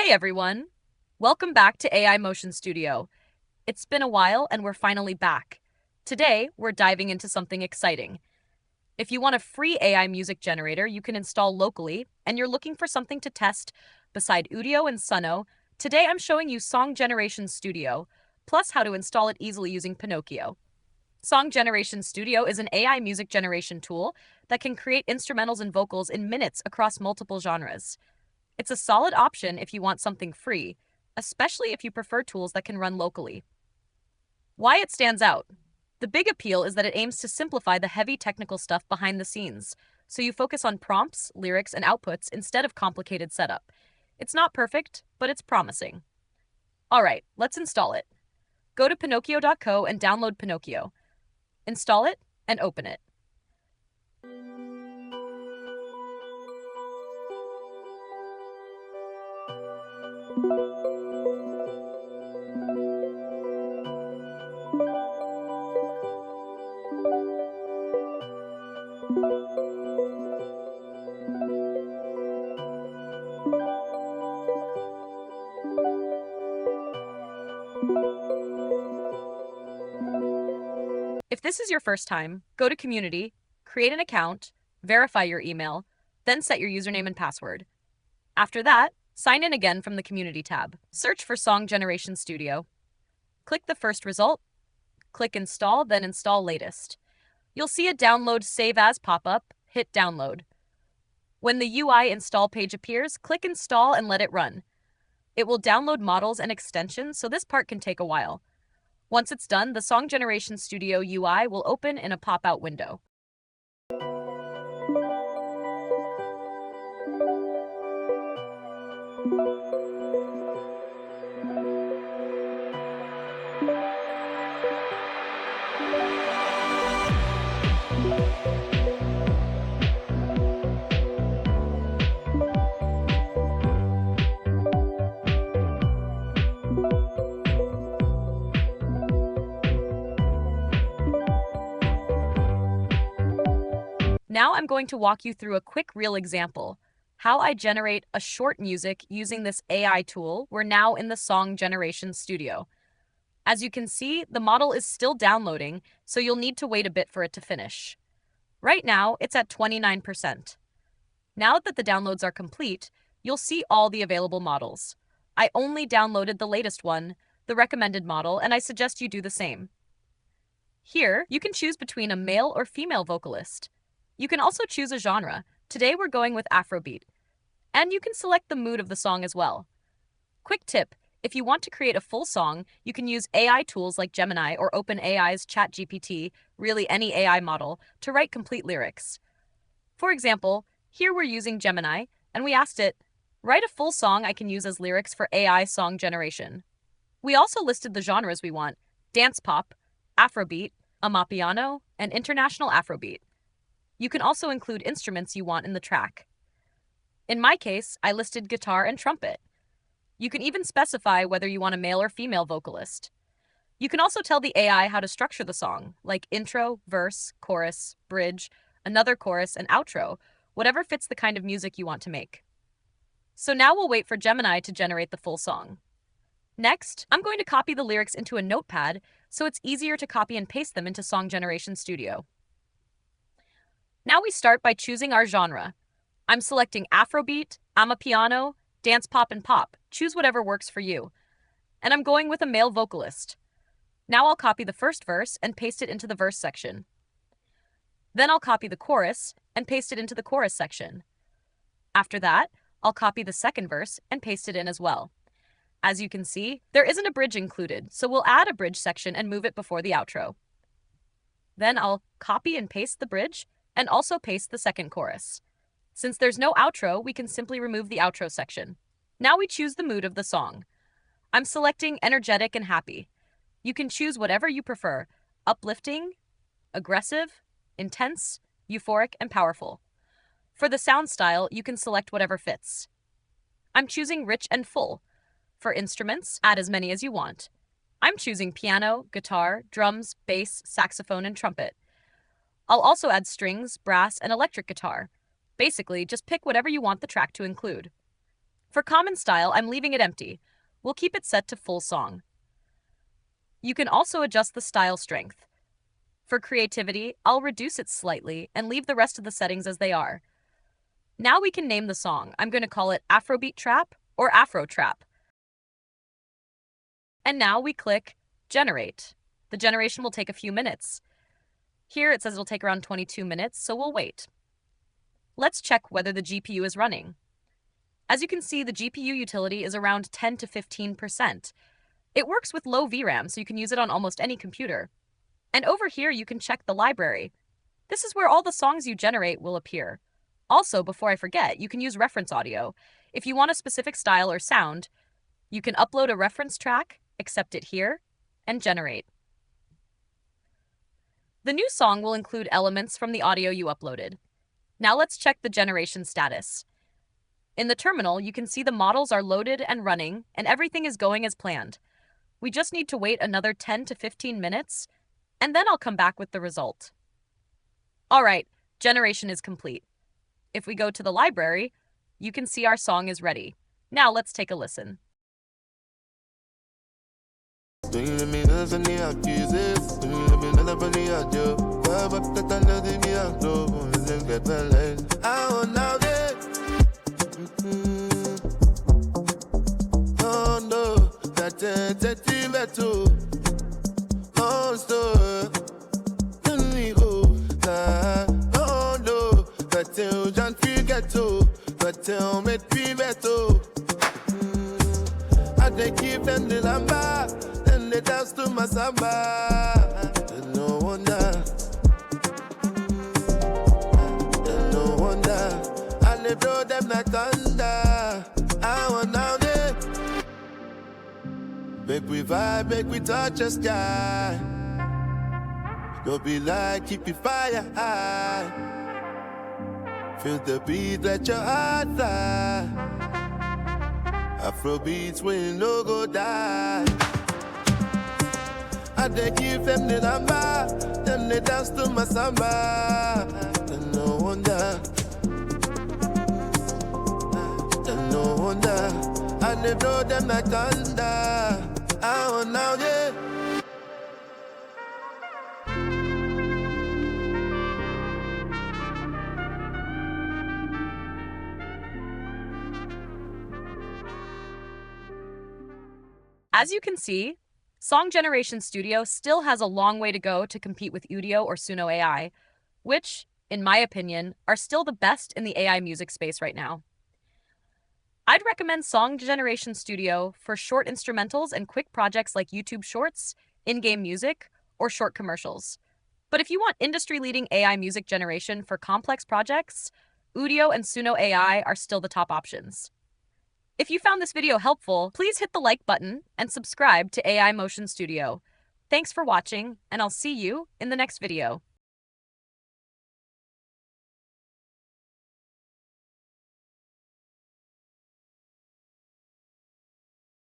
Hey everyone! Welcome back to AI Motion Studio. It's been a while and we're finally back. Today, we're diving into something exciting. If you want a free AI music generator you can install locally and you're looking for something to test beside Udio and Suno, today I'm showing you SongGeneration Studio, plus how to install it easily using Pinocchio. SongGeneration Studio is an AI music generation tool that can create instrumentals and vocals in minutes across multiple genres. It's a solid option if you want something free, especially if you prefer tools that can run locally. Why it stands out. The big appeal is that it aims to simplify the heavy technical stuff behind the scenes, so you focus on prompts, lyrics, and outputs instead of complicated setup. It's not perfect, but it's promising. Alright, let's install it. Go to Pinokio.co and download Pinocchio. Install it and open it. If this is your first time, go to Community, create an account, verify your email, then set your username and password. After that, sign in again from the Community tab. Search for SongGeneration Studio. Click the first result, click Install, then Install Latest. You'll see a Download Save As pop-up, hit Download. When the UI install page appears, click Install and let it run. It will download models and extensions, so this part can take a while. Once it's done, the SongGeneration Studio UI will open in a pop-out window. Now I'm going to walk you through a quick real example, how I generate a short music using this AI tool. We're now in the SongGeneration Studio. As you can see, the model is still downloading, so you'll need to wait a bit for it to finish. Right now, it's at 29%. Now that the downloads are complete, you'll see all the available models. I only downloaded the latest one, the recommended model, and I suggest you do the same. Here, you can choose between a male or female vocalist. You can also choose a genre. Today we're going with Afrobeat. And you can select the mood of the song as well. Quick tip, if you want to create a full song, you can use AI tools like Gemini or OpenAI's ChatGPT, really any AI model, to write complete lyrics. For example, here we're using Gemini, and we asked it, write a full song I can use as lyrics for AI song generation. We also listed the genres we want, dance pop, Afrobeat, Amapiano, and international Afrobeat. You can also include instruments you want in the track. In my case, I listed guitar and trumpet. You can even specify whether you want a male or female vocalist. You can also tell the AI how to structure the song, like intro, verse, chorus, bridge, another chorus, and outro, whatever fits the kind of music you want to make. So now we'll wait for Gemini to generate the full song. Next, I'm going to copy the lyrics into a notepad so it's easier to copy and paste them into SongGeneration Studio. Now we start by choosing our genre. I'm selecting Afrobeat, Amapiano, dance pop, and pop. Choose whatever works for you. And I'm going with a male vocalist. Now I'll copy the first verse and paste it into the verse section. Then I'll copy the chorus and paste it into the chorus section. After that, I'll copy the second verse and paste it in as well. As you can see, there isn't a bridge included, so we'll add a bridge section and move it before the outro. Then I'll copy and paste the bridge and also paste the second chorus. Since there's no outro, we can simply remove the outro section. Now we choose the mood of the song. I'm selecting energetic and happy. You can choose whatever you prefer, uplifting, aggressive, intense, euphoric, and powerful. For the sound style, you can select whatever fits. I'm choosing rich and full. For instruments, add as many as you want. I'm choosing piano, guitar, drums, bass, saxophone, and trumpet. I'll also add strings, brass, and electric guitar. Basically, just pick whatever you want the track to include. For common style, I'm leaving it empty. We'll keep it set to full song. You can also adjust the style strength. For creativity, I'll reduce it slightly and leave the rest of the settings as they are. Now we can name the song. I'm going to call it Afrobeat Trap or Afro Trap. And now we click Generate. The generation will take a few minutes. Here it says it'll take around 22 minutes, so we'll wait. Let's check whether the GPU is running. As you can see, the GPU utility is around 10 to 15%. It works with low VRAM, so you can use it on almost any computer. And over here, you can check the library. This is where all the songs you generate will appear. Also, before I forget, you can use reference audio. If you want a specific style or sound, you can upload a reference track, accept it here, and generate. The new song will include elements from the audio you uploaded. Now let's check the generation status. In the terminal, you can see the models are loaded and running, and everything is going as planned. We just need to wait another 10 to 15 minutes, and then I'll come back with the result. All right, generation is complete. If we go to the library, you can see our song is ready. Now let's take a listen. They keep them the lamba, then they dance to my samba. No wonder, no wonder. I live through them like thunder. I want now there. Make we vibe, make we touch the sky. Go be like, keep your fire high. Feel the beat, let your heart fly. Afrobeats will no go die. I they give them the number, then they dance to my samba. And no wonder, and no wonder. I they blow them like thunder. I want now, yeah. As you can see, SongGeneration Studio still has a long way to go to compete with Udio or Suno AI, which, in my opinion, are still the best in the AI music space right now. I'd recommend SongGeneration Studio for short instrumentals and quick projects like YouTube Shorts, in-game music, or short commercials. But if you want industry-leading AI music generation for complex projects, Udio and Suno AI are still the top options. If you found this video helpful, please hit the like button and subscribe to AI Motion Studio. Thanks for watching, and I'll see you in the next video.